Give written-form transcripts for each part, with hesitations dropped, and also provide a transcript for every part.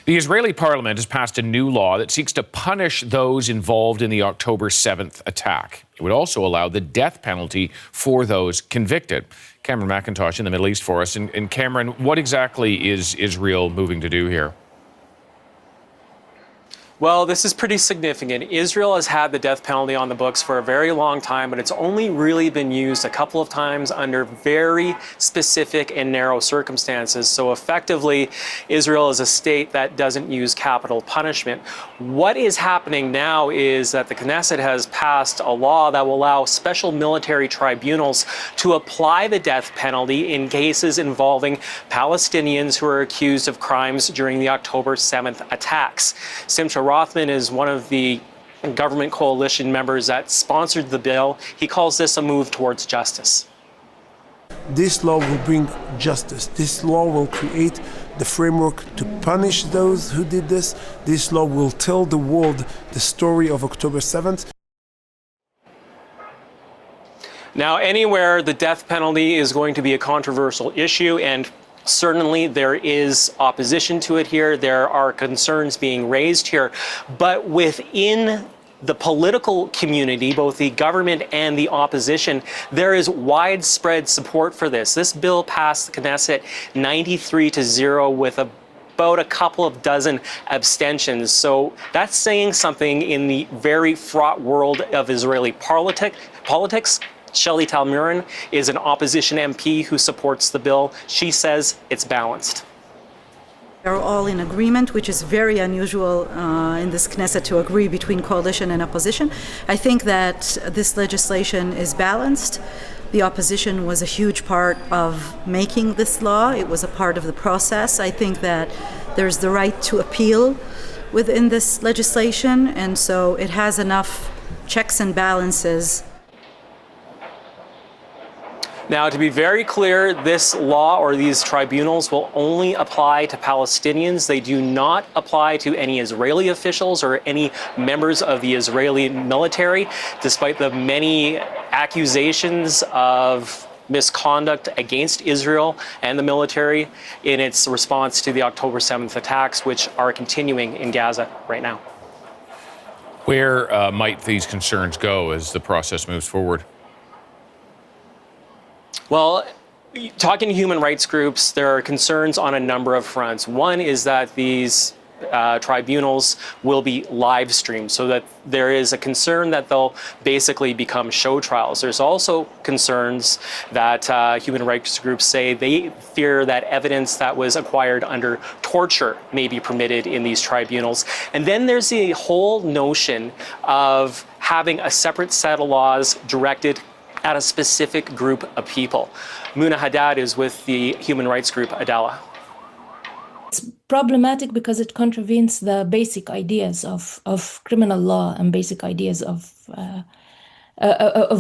The Israeli parliament has passed a new law that seeks to punish those involved in the October 7th attack. It would also allow the death penalty for those convicted. Cameron McIntosh in the Middle East for us. And Cameron, what exactly is Israel moving to do here? Well, this is pretty significant. Israel has had the death penalty on the books for a very long time, but it's only really been used a couple of times under very specific and narrow circumstances. So effectively, Israel is a state that doesn't use capital punishment. What is happening now is that the Knesset has passed a law that will allow special military tribunals to apply the death penalty in cases involving Palestinians who are accused of crimes during the October 7th attacks. Simcha Rothman is one of the government coalition members that sponsored the bill. He calls this a move towards justice. This law will bring justice. This law will create the framework to punish those who did this. This law will tell the world the story of October 7th. Now, anywhere the death penalty is going to be a controversial issue, and certainly there is opposition to it here. There are concerns being raised here. But within the political community, both the government and the opposition, there is widespread support for this. This bill passed the Knesset 93-0 with about a couple of dozen abstentions. So that's saying something in the very fraught world of Israeli politics. Shelley Talmurin is an opposition MP who supports the bill. She says it's balanced. They're all in agreement, which is very unusual in this Knesset to agree between coalition and opposition. I think that this legislation is balanced. The opposition was a huge part of making this law. It was a part of the process. I think that there's the right to appeal within this legislation, and so it has enough checks and balances. Now, to be very clear, this law or these tribunals will only apply to Palestinians. They do not apply to any Israeli officials or any members of the Israeli military, despite the many accusations of misconduct against Israel and the military in its response to the October 7th attacks, which are continuing in Gaza right now. Where might these concerns go as the process moves forward? Well, talking to human rights groups, there are concerns on a number of fronts. One is that these tribunals will be live streamed, so that there is a concern that they'll basically become show trials. There's also concerns that human rights groups say they fear that evidence that was acquired under torture may be permitted in these tribunals. And then there's the whole notion of having a separate set of laws directed at a specific group of people. Muna Haddad is with the human rights group Adala. It's problematic because it contravenes the basic ideas of criminal law and basic ideas of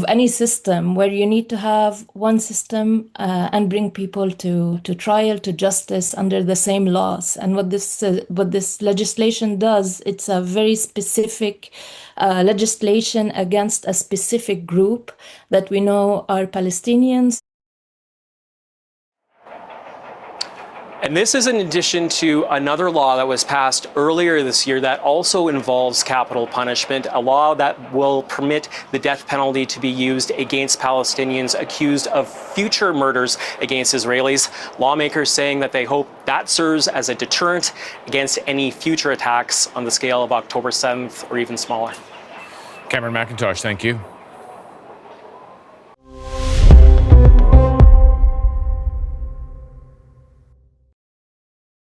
any system, where you need to have one system and bring people to trial, to justice under the same laws. And what this legislation does, it's a very specific legislation against a specific group that we know are Palestinians. And this is in addition to another law that was passed earlier this year that also involves capital punishment, a law that will permit the death penalty to be used against Palestinians accused of future murders against Israelis. Lawmakers saying that they hope that serves as a deterrent against any future attacks on the scale of October 7th or even smaller. Cameron McIntosh, thank you.